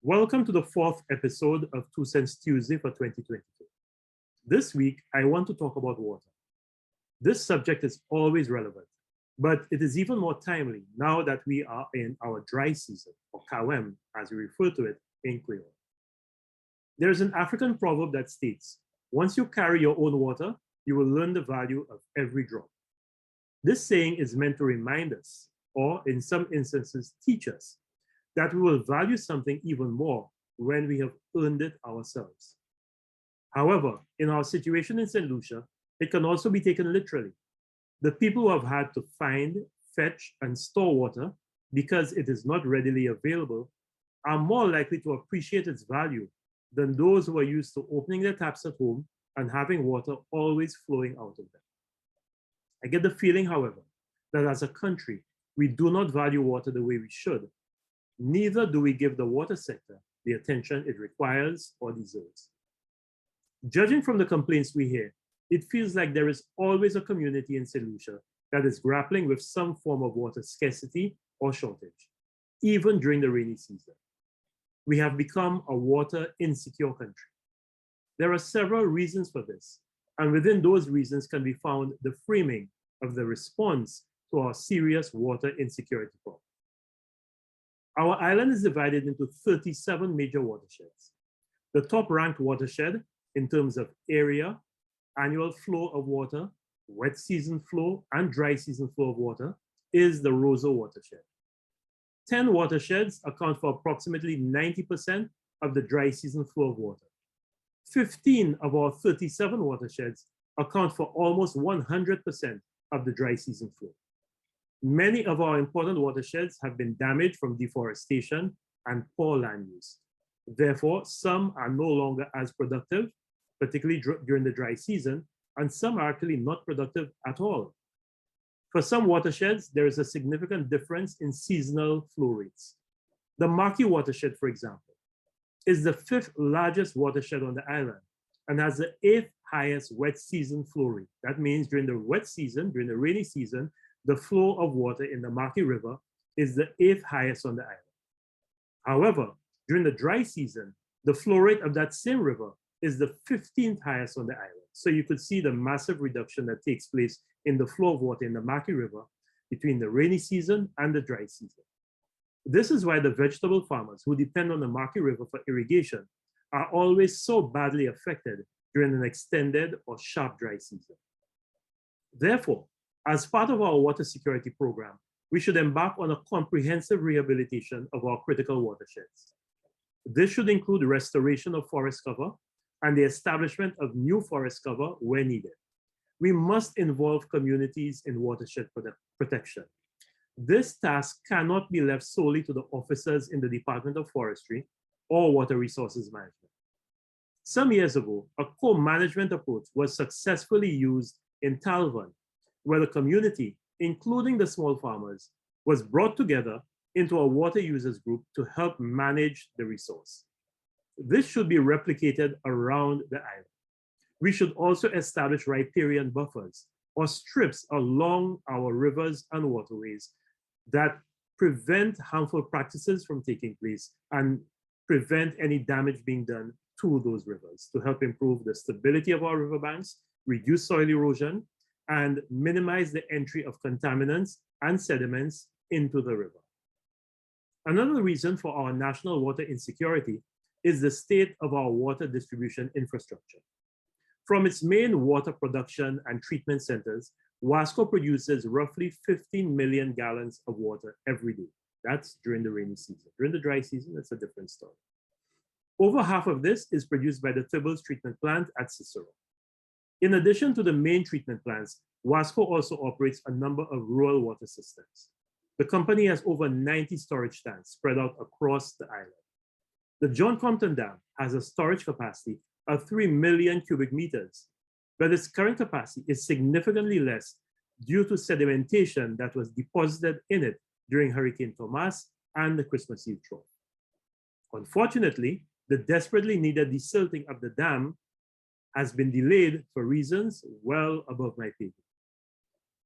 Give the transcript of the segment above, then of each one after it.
Welcome to the fourth episode of 2 Cents Tuesday for 2022. This week, I want to talk about water. This subject is always relevant, but it is even more timely now that we are in our dry season, or Kawem, as we refer to it in Creole. There is an African proverb that states, once you carry your own water, you will learn the value of every drop. This saying is meant to remind us, or in some instances, teach us, that we will value something even more when we have earned it ourselves. However, in our situation in St. Lucia, it can also be taken literally. The people who have had to find, fetch, and store water because it is not readily available are more likely to appreciate its value than those who are used to opening their taps at home and having water always flowing out of them. I get the feeling, however, that as a country, we do not value water the way we should. Neither do we give the water sector the attention it requires or deserves. Judging from the complaints we hear, it feels like there is always a community in St. Lucia that is grappling with some form of water scarcity or shortage, even during the rainy season. We have become a water insecure country. There are several reasons for this, and within those reasons can be found the framing of the response to our serious water insecurity problem. Our island is divided into 37 major watersheds. The top-ranked watershed in terms of area, annual flow of water, wet season flow, and dry season flow of water is the Roseau watershed. 10 watersheds account for approximately 90% of the dry season flow of water. 15 of our 37 watersheds account for almost 100% of the dry season flow. Many of our important watersheds have been damaged from deforestation and poor land use. Therefore, some are no longer as productive, particularly during the dry season, and some are actually not productive at all. For some watersheds, there is a significant difference in seasonal flow rates. The Marquis watershed, for example, is the 5th largest watershed on the island and has the 8th highest wet season flow rate. That means during the wet season, during the rainy season, the flow of water in the Marquis River is the 8th highest on the island. However, during the dry season, the flow rate of that same river is the 15th highest on the island. So you could see the massive reduction that takes place in the flow of water in the Marquis River between the rainy season and the dry season. This is why the vegetable farmers who depend on the Marquis River for irrigation are always so badly affected during an extended or sharp dry season. Therefore, as part of our water security program, we should embark on a comprehensive rehabilitation of our critical watersheds. This should include restoration of forest cover and the establishment of new forest cover where needed. We must involve communities in watershed protection. This task cannot be left solely to the officers in the Department of Forestry or Water Resources Management. Some years ago, a co-management approach was successfully used in Talvan, where the community, including the small farmers, was brought together into a water users group to help manage the resource. This should be replicated around the island. We should also establish riparian buffers or strips along our rivers and waterways that prevent harmful practices from taking place and prevent any damage being done to those rivers to help improve the stability of our riverbanks, reduce soil erosion, and minimize the entry of contaminants and sediments into the river. Another reason for our national water insecurity is the state of our water distribution infrastructure. From its main water production and treatment centers, Wasco produces roughly 15 million gallons of water every day. That's during the rainy season. During the dry season, that's a different story. Over half of this is produced by the Tibbles treatment plant at Cicero. In addition to the main treatment plants, Wasco also operates a number of rural water systems. The company has over 90 storage tanks spread out across the island. The John Compton Dam has a storage capacity of 3 million cubic meters, but its current capacity is significantly less due to sedimentation that was deposited in it during Hurricane Tomas and the Christmas Eve drought. Unfortunately, the desperately needed desilting of the dam has been delayed for reasons well above my pay grade.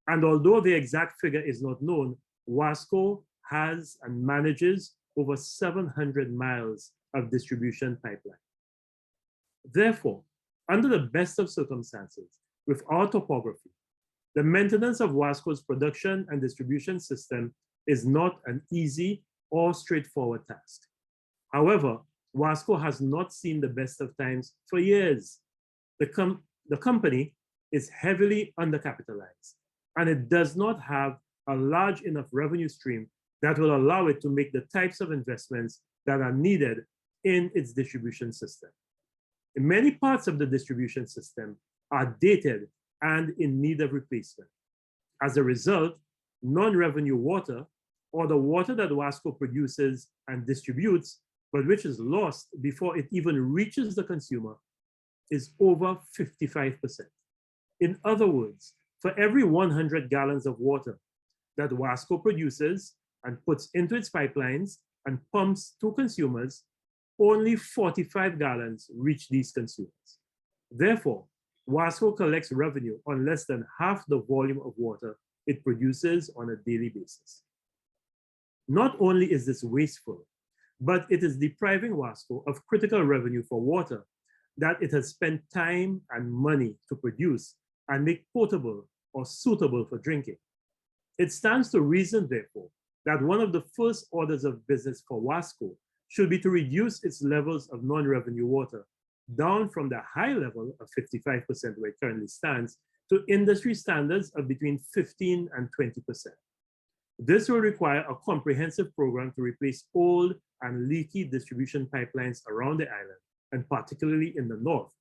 And although the exact figure is not known, Wasco has and manages over 700 miles of distribution pipeline. Therefore, under the best of circumstances, with our topography, the maintenance of WASCO's production and distribution system is not an easy or straightforward task. However, WASCO has not seen the best of times for years. The company is heavily undercapitalized, and it does not have a large enough revenue stream that will allow it to make the types of investments that are needed in its distribution system. Many parts of the distribution system are dated and in need of replacement. As a result, non-revenue water, or the water that WASCO produces and distributes, but which is lost before it even reaches the consumer, is over 55%. In other words, for every 100 gallons of water that WASCO produces and puts into its pipelines and pumps to consumers, only 45 gallons reach these consumers. Therefore, WASCO collects revenue on less than half the volume of water it produces on a daily basis. Not only is this wasteful, but it is depriving WASCO of critical revenue for water that it has spent time and money to produce and make potable or suitable for drinking. It stands to reason, therefore, that one of the first orders of business for WASCO should be to reduce its levels of non-revenue water down from the high level of 55% where it currently stands to industry standards of between 15 and 20%. This will require a comprehensive program to replace old and leaky distribution pipelines around the island, and particularly in the north.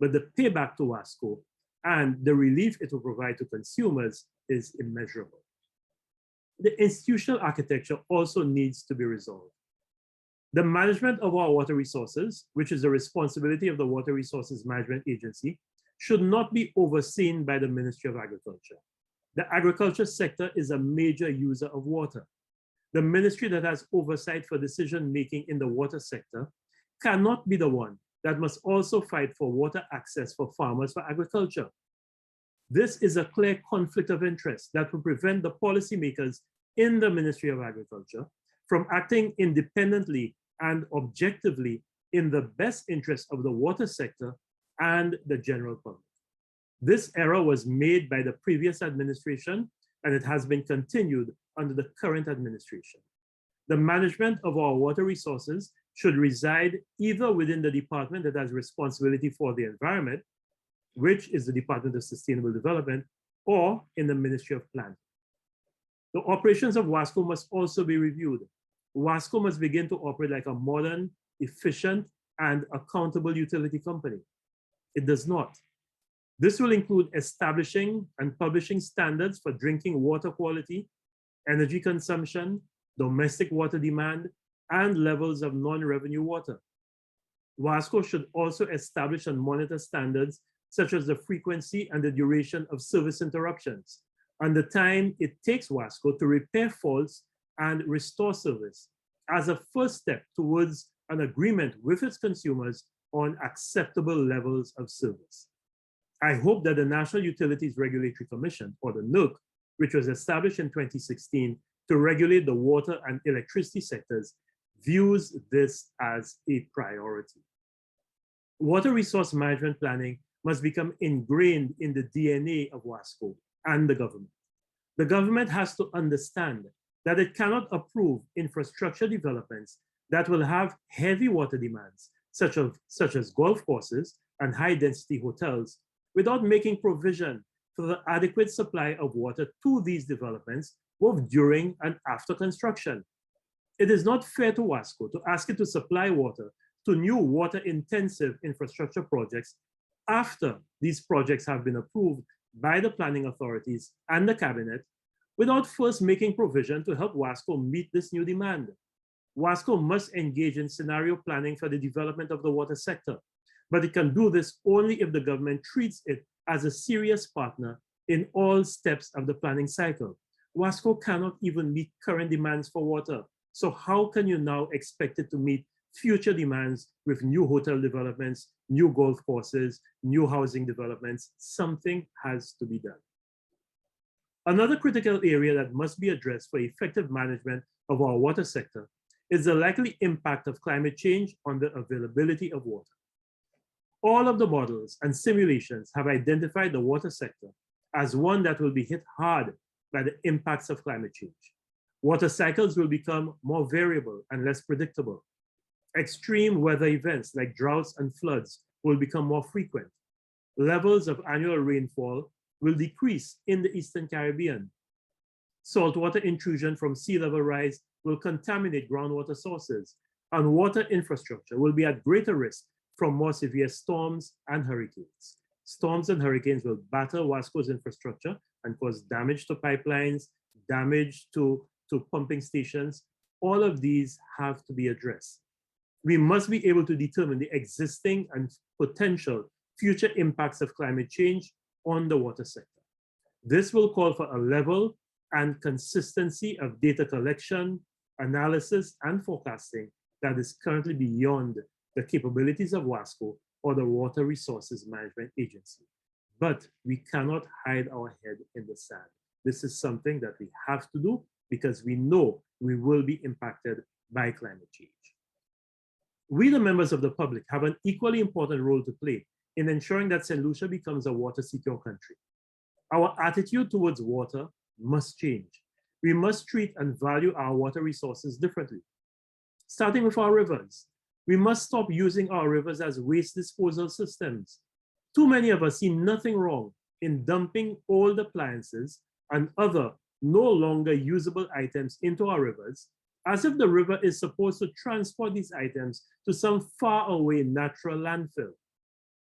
But the payback to WASCO and the relief it will provide to consumers is immeasurable. The institutional architecture also needs to be resolved. The management of our water resources, which is the responsibility of the Water Resources Management Agency, should not be overseen by the Ministry of Agriculture. The agriculture sector is a major user of water. The ministry that has oversight for decision-making in the water sector cannot be the one that must also fight for water access for farmers for agriculture. This is a clear conflict of interest that will prevent the policymakers in the Ministry of Agriculture from acting independently and objectively in the best interest of the water sector and the general public. This error was made by the previous administration, and it has been continued under the current administration. The management of our water resources should reside either within the department that has responsibility for the environment, which is the Department of Sustainable Development, or in the Ministry of Planning. The operations of WASCO must also be reviewed. WASCO must begin to operate like a modern, efficient, and accountable utility company. It does not. This will include establishing and publishing standards for drinking water quality, energy consumption, domestic water demand, and levels of non-revenue water. WASCO should also establish and monitor standards such as the frequency and the duration of service interruptions, and the time it takes WASCO to repair faults and restore service as a first step towards an agreement with its consumers on acceptable levels of service. I hope that the National Utilities Regulatory Commission, or the NURC, which was established in 2016 to regulate the water and electricity sectors, views this as a priority. Water resource management planning must become ingrained in the DNA of WASCO and the government. The government has to understand that it cannot approve infrastructure developments that will have heavy water demands, such as golf courses and high-density hotels, without making provision for the adequate supply of water to these developments, both during and after construction. It is not fair to WASCO to ask it to supply water to new water-intensive infrastructure projects after these projects have been approved by the planning authorities and the cabinet, without first making provision to help WASCO meet this new demand. WASCO must engage in scenario planning for the development of the water sector, but it can do this only if the government treats it as a serious partner in all steps of the planning cycle. WASCO cannot even meet current demands for water. So how can you now expect it to meet future demands with new hotel developments, new golf courses, new housing developments? Something has to be done. Another critical area that must be addressed for effective management of our water sector is the likely impact of climate change on the availability of water. All of the models and simulations have identified the water sector as one that will be hit hard by the impacts of climate change. Water cycles will become more variable and less predictable. Extreme weather events like droughts and floods will become more frequent. Levels of annual rainfall will decrease in the Eastern Caribbean. Saltwater intrusion from sea level rise will contaminate groundwater sources, and water infrastructure will be at greater risk from more severe storms and hurricanes. Storms and hurricanes will batter Wasco's infrastructure and cause damage to pipelines, damage to pumping stations. All of these have to be addressed. We must be able to determine the existing and potential future impacts of climate change on the water sector. This will call for a level and consistency of data collection, analysis, and forecasting that is currently beyond the capabilities of WASCO or the Water Resources Management Agency. But we cannot hide our head in the sand. This is something that we have to do because we know we will be impacted by climate change. We, the members of the public, have an equally important role to play in ensuring that St. Lucia becomes a water-secure country. Our attitude towards water must change. We must treat and value our water resources differently. Starting with our rivers, we must stop using our rivers as waste disposal systems. Too many of us see nothing wrong in dumping old appliances and other no longer usable items into our rivers, as if the river is supposed to transport these items to some faraway natural landfill.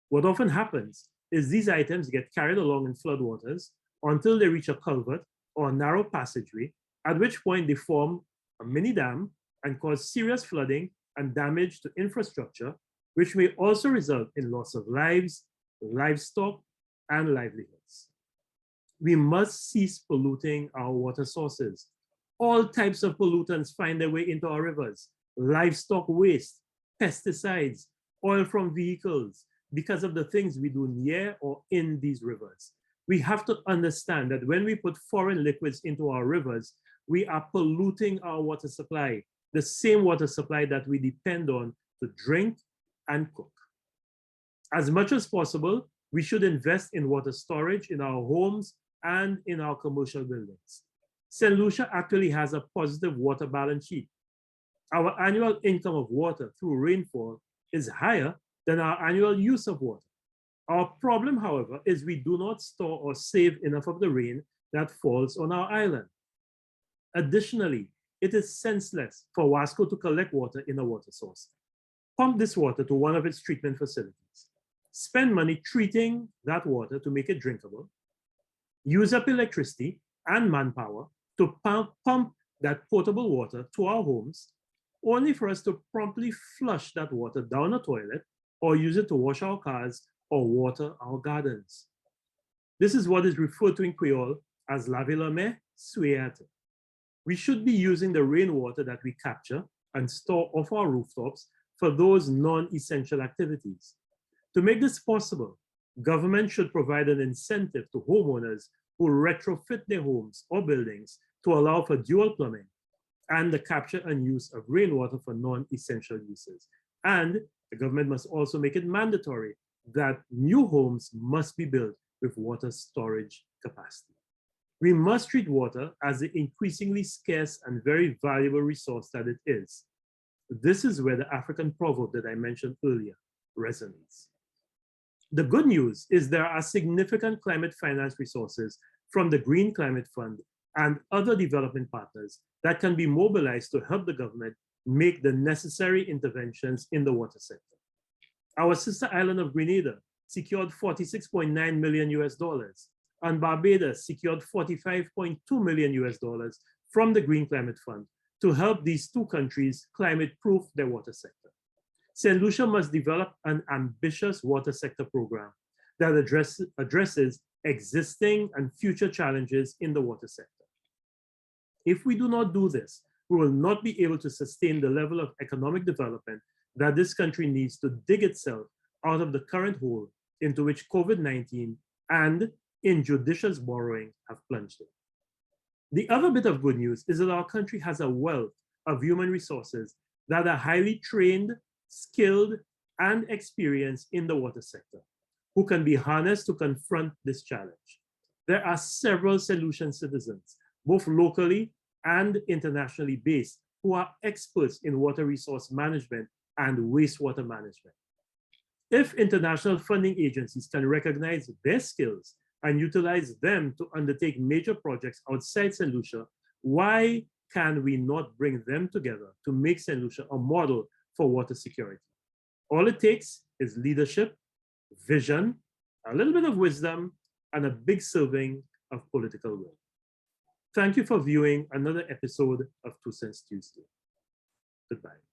What often happens is these items get carried along in floodwaters until they reach a culvert or a narrow passageway, at which point they form a mini dam and cause serious flooding and damage to infrastructure, which may also result in loss of lives, livestock, and livelihoods. We must cease polluting our water sources. All types of pollutants find their way into our rivers: livestock waste, pesticides, oil from vehicles, because of the things we do near or in these rivers. We have to understand that when we put foreign liquids into our rivers, we are polluting our water supply, the same water supply that we depend on to drink and cook. As much as possible, we should invest in water storage in our homes and in our commercial buildings. St. Lucia actually has a positive water balance sheet. Our annual income of water through rainfall is higher than our annual use of water. Our problem, however, is we do not store or save enough of the rain that falls on our island. Additionally, it is senseless for WASCO to collect water in a water source, pump this water to one of its treatment facilities, spend money treating that water to make it drinkable, use up electricity and manpower to pump that potable water to our homes, only for us to promptly flush that water down a toilet or use it to wash our cars or water our gardens. This is what is referred to in Creole as laver la main, souiller. We should be using the rainwater that we capture and store off our rooftops for those non-essential activities. To make this possible, government should provide an incentive to homeowners who retrofit their homes or buildings to allow for dual plumbing and the capture and use of rainwater for non-essential uses. And the government must also make it mandatory that new homes must be built with water storage capacity. We must treat water as the increasingly scarce and very valuable resource that it is. This is where the African proverb that I mentioned earlier resonates. The good news is there are significant climate finance resources from the Green Climate Fund and other development partners that can be mobilized to help the government make the necessary interventions in the water sector. Our sister island of Grenada secured $46.9 million US, and Barbados secured $45.2 million US from the Green Climate Fund to help these two countries climate-proof their water sector. St. Lucia must develop an ambitious water sector program that addresses existing and future challenges in the water sector. If we do not do this, we will not be able to sustain the level of economic development that this country needs to dig itself out of the current hole into which COVID-19 and injudicious borrowing have plunged it. The other bit of good news is that our country has a wealth of human resources that are highly trained, skilled, and experienced in the water sector, who can be harnessed to confront this challenge. There are several solution citizens, both locally and internationally based, who are experts in water resource management and wastewater management. If international funding agencies can recognize their skills and utilize them to undertake major projects outside St. Lucia, why can we not bring them together to make St. Lucia a model for water security? All it takes is leadership, vision, a little bit of wisdom, and a big serving of political will. Thank you for viewing another episode of 2 Cents Tuesday. Goodbye.